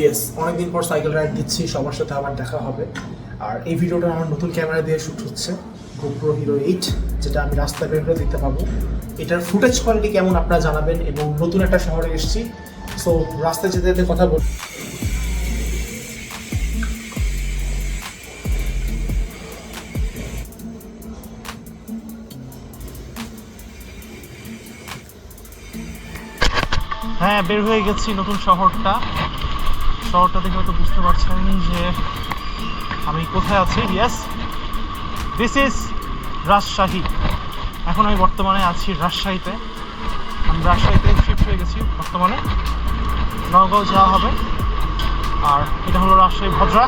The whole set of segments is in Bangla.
ইয়েস, অনেকদিন পর সাইকেল রাইড দিচ্ছি, সবার সাথে আবার দেখা হবে। আর এই ভিডিওটা আমার নতুন ক্যামেরা দিয়ে শ্যুট হচ্ছে, GoPro Hero 8, যেটা আমি রাস্তায় বের করে দেখতে পাবো। এটার ফুটেজ কোয়ালিটি কেমন আপনারা জানাবেন। এবং নতুন একটা শহরে এসেছি, সো রাস্তায় যেতে যেতে কথা বল। হ্যাঁ, বের হয়ে গেছি নতুন শহরটা দেখে হয়তো বুঝতে পারছেন যে আমি কোথায় আছি। Yes, this is Rajshahi. এখন আমি বর্তমানে আছি রাজশাহীতে। আমি রাজশাহীতে শিফট হয়ে গেছি, বর্তমানে নওগাঁও যাওয়া হবে। আর এটা হলো রাজশাহী ভদ্রা।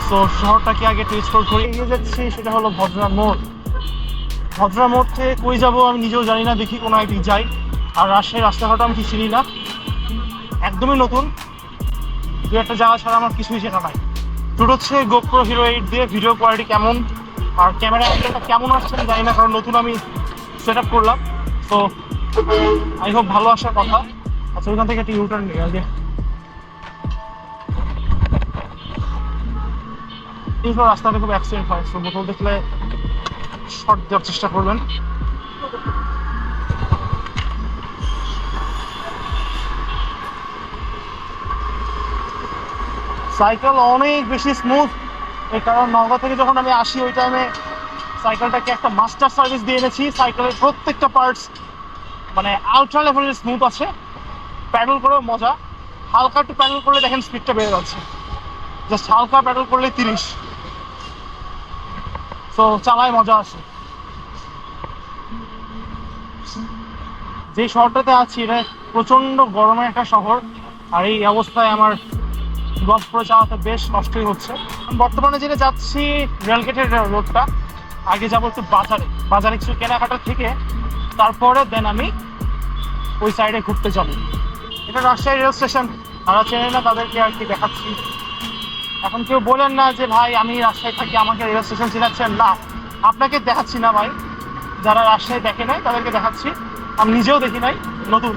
সো শহরটাকে আগে একটু এক্সপ্লোর করে এগিয়ে যাচ্ছি। সেটা হলো ভদ্রা মোড়। ভদ্রা মোড় থেকে কই যাবো আমি নিজেও জানি না, দেখি কোনো একদিক যাই। আর রাজশাহীর রাস্তাঘাট আমি চিনি না, একদমই নতুন। দু একটা জায়গা ছাড়া আমার কিছুই চেনা নাই। শুরু হচ্ছে GoPro Hero 8 দিয়ে। ভিডিও কোয়ালিটি কেমন আর ক্যামেরা অ্যাঙ্গেলটা কেমন আসছে আমি জানি না, কারণ নতুন আমি সেট আপ করলাম। তো আই হোপ ভালো আসার কথা। আচ্ছা, ওইখান থেকে একটা ইউটার্ন নিয়ে আগে। এইসব রাস্তাটা খুব অ্যাক্সিডেন্ট হয়, সো বোতল দেখলে শর্ট দেওয়ার চেষ্টা করবেন। সাইকেল অনেক বেশি স্মুথ। এই কারণ নওগাঁ থেকে যখন আমি আসি ওই টাইমে সাইকেলটাকে একটা মাস্টার সার্ভিস দিয়ে এনেছি। সাইকেলের প্রত্যেকটা পার্টস মানে আলট্রা লেভেলের স্মুথ আছে। প্যাডেল করেও মজা। হালকা একটু প্যাডেল করলে দেখেন স্পিডটা বেড়ে যাচ্ছে। জাস্ট হালকা প্যাডেল করলে 30। সো চালায় মজা আসে। যে শহরটাতে আছি এটা প্রচণ্ড গরমের একটা শহর। আর এই অবস্থায় আমার গল্ফ করে যাওয়াতে বেশ কষ্টই হচ্ছে। বর্তমানে যেটা যাচ্ছি রেলগেটের রোডটা। আগে যাবো একটু বাজারে কিছু কেনাকাটা থেকে, তারপরে দেন আমি ওই সাইডে ঘুরতে যাবো। এটা রাজশাহী রেল স্টেশন। যারা চেনে না তাদেরকে আর কি দেখাচ্ছি। এখন কেউ বলেন না যে ভাই আমি রাজশাহী থাকি, আমাকে রেল স্টেশন চেনাচ্ছেন না। আপনাকে দেখাচ্ছি না ভাই, যারা রাজশাহী দেখে নাই তাদেরকে দেখাচ্ছি। আমি নিজেও দেখি নাই, নতুন।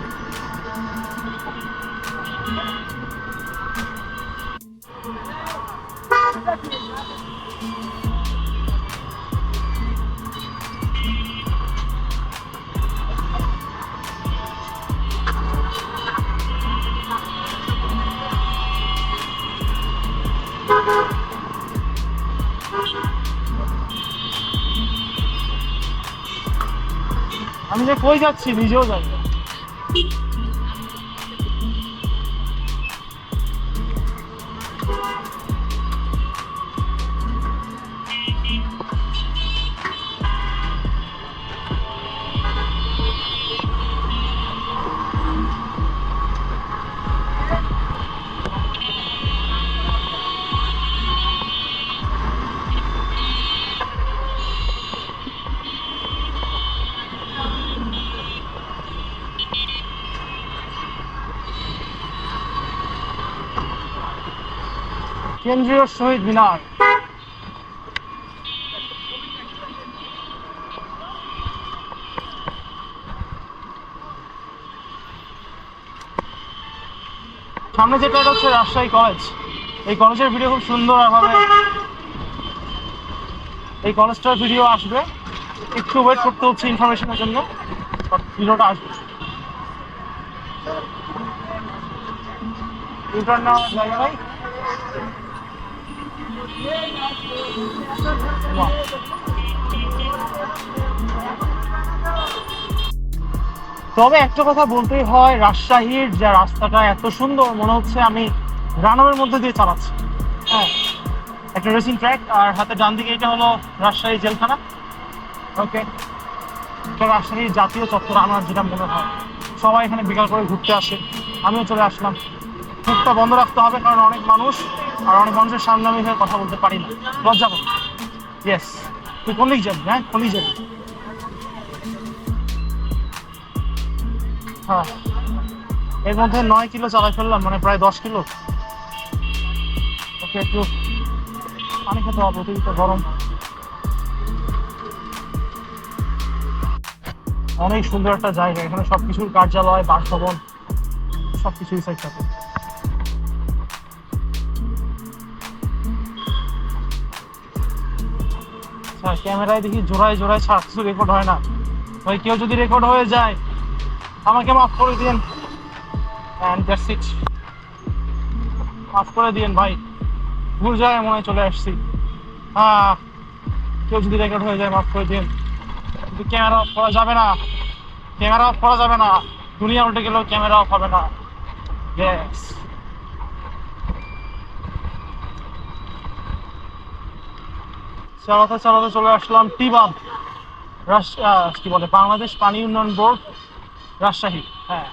আমি যে কই যাচ্ছি নিজেও জানি না। কেন্দ্রীয় শহীদ মিনার। সামনে যেটা হচ্ছে রাজশাহী কলেজ। এই কলেজের ভিডিও খুব সুন্দরভাবে, এই কলেজটার ভিডিও আসবে। একটু ওয়েট করতে হচ্ছে ইনফরমেশনের জন্য, ভিডিওটা আসবে। ইন্টারন নেওয়ার জায়গা নাই। তবে একটা কথা বলতেই হয়, রাজশাহীর যে রাস্তাটা এত সুন্দর, মনে হচ্ছে আমি রানওয়ের মধ্যে দিয়ে চালাচ্ছি। হ্যাঁ, একটা রেসিং ট্র্যাক। আর হাতে ডান দিকে এটা হলো রাজশাহী জেলখানা। ওকে, এটা রাজশাহীর জাতীয় চত্বর আমার যেটা মনে হয়। সবাই এখানে বিকাল করে ঘুরতে আসে, আমিও চলে আসলাম। মুখটা বন্ধ রাখতে হবে কারণ অনেক মানুষ, আর অনেক মানুষের সামনে আমি কথা বলতে পারি না, লজ্জা পাবো। ইয়েস, তুই কোন দিক যাবি? হ্যাঁ, কোন দিক যাবি? হ্যাঁ, এর মধ্যে 9 কিলো চালাই ফেললাম, মানে প্রায় 10 কিলো। ওকে, একটু পানি খেতে হবে, অতিরিক্ত গরম। অনেক সুন্দর একটা জায়গা। এখানে সবকিছুর কার্যালয়, বাসভবন, সবকিছুই সাইড থাকে। আচ্ছা ক্যামেরায় দেখি জোড়ায় জোড়ায় ছাড়, কিছু রেকর্ড হয় না ভাই। কেউ যদি রেকর্ড হয়ে যায় আমাকে মাফ করে দিন, অ্যান্ড দ্যাটস ইট। মাফ করে দিন ভাই, ভুল জায়গায় মনে হয় চলে আসছি। হ্যাঁ, কেউ যদি রেকর্ড হয়ে যায় মাফ করে দিন, কিন্তু ক্যামেরা অফ করা যাবে না, ক্যামেরা অফ করা যাবে না। দুনিয়া উল্টে গেলেও ক্যামেরা অফ হবে না। ইয়েস। চালাতে চালাতে চলে আসলাম টিবাদ, কি বলে বাংলাদেশ পানি উন্নয়ন বোর্ড রাজশাহী। হ্যাঁ,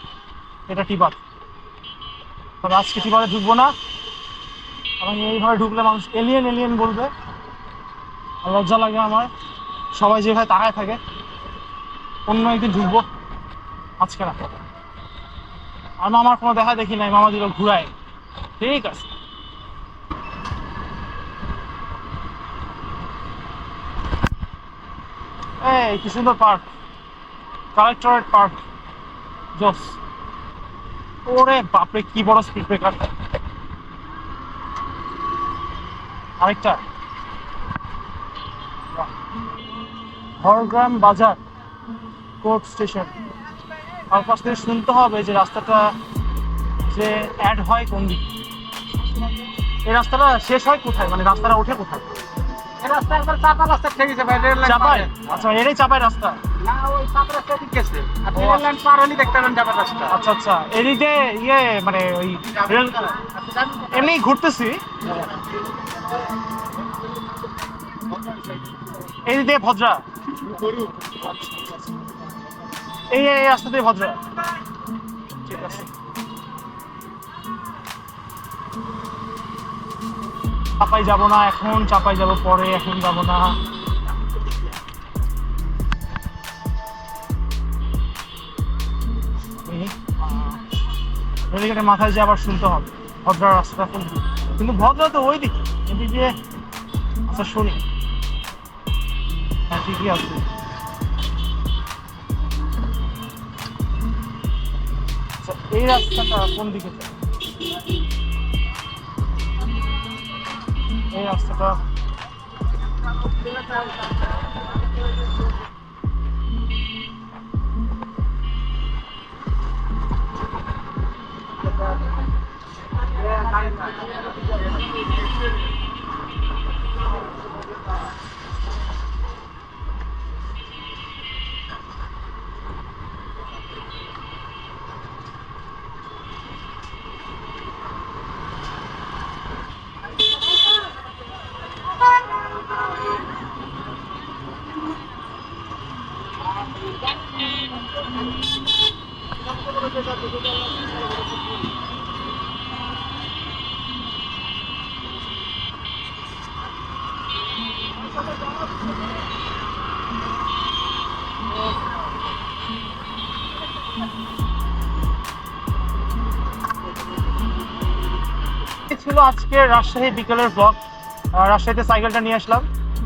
এটা টিবাদ। তবে আজকে টিবাদে ঢুকবো না, আমি এইভাবে ঢুকলে মানুষ এলিয়েন এলিয়েন বলবে, আর লজ্জা লাগে আমার। সবাই যেভাবে তাকায় থাকে, অন্য একদিন ঢুকবো, আজকে না। আর মামার কোনো দেখা দেখি নাই, মামা দিল ঘুরায়। ঠিক আছে, এই কি সুন্দর পার্ক, কালেক্টরেট পার্ক, জোস। ওরে বাপরে কি বড় স্পিড ব্রেকার। আরেকটা হরগ্রাম বাজার কোর্ট স্টেশন। আর পাশ থেকে শুনতে হবে যে রাস্তাটা যে অ্যাড হয় কোন দিকে, এই রাস্তাটা শেষ হয় কোথায়, মানে রাস্তাটা ওঠে কোথায়? এই রাস্তা একবার চাপা রাস্তা ঠিক আছে ভাই, রেল লাইন চাপায়? আচ্ছা, এটাই চাপায় রাস্তা। না, ওই চাপা রাস্তা ঠিক আছে। আর ও, রেল লাইন পার হলে দেখতে পাবেন চাপা রাস্তা। আচ্ছা আচ্ছা, এদিকে ইয়ে মানে ওই রেল, এমনি ঘুরতেছি এই দিয়ে ভদ্রা, এই এই রাস্তা দিয়ে ভদ্রা। ঠিক আছে, চাপাই যাব না এখন, চাপাই যাব পরে, এখন যাব না। রেলিগেটের মাথায় যে আবার শুনতে হবে ভদ্রা রাস্তা কোন দিকে। কিন্তু ভদ্রা তো ওই দিকে, এদিক দিয়ে। আচ্ছা শুনি, হ্যাঁ ঠিকই আছে। আচ্ছা, এই রাস্তাটা কোন দিকে যায়? এই রাস্তাটা ছিল আজকে রাজশাহী বিকেলের ব্লগ। রাজশাহীতে সাইকেলটা নিয়ে আসলাম।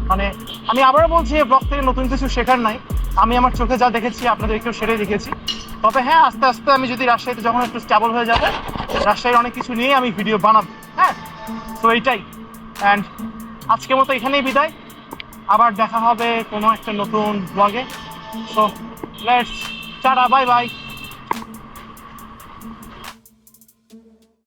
মানে আমি আবারও বলছি, এই ব্লগ থেকে নতুন কিছু শেখার নাই। আমি আমার চোখে যা দেখেছি আপনাদেরকেও সেটাই দেখেছি। তবে হ্যাঁ, আস্তে আস্তে আমি যদি রাজশাহীতে যখন একটু স্টেবল হয়ে যাবে, রাজশাহীর অনেক কিছু নিয়ে আমি ভিডিও বানাবো। হ্যাঁ, তো এইটাই। অ্যান্ড আজকের মতো এখানেই বিদায়, আবার দেখা হবে কোনো একটা নতুন ব্লগে। So let's tata, bye bye.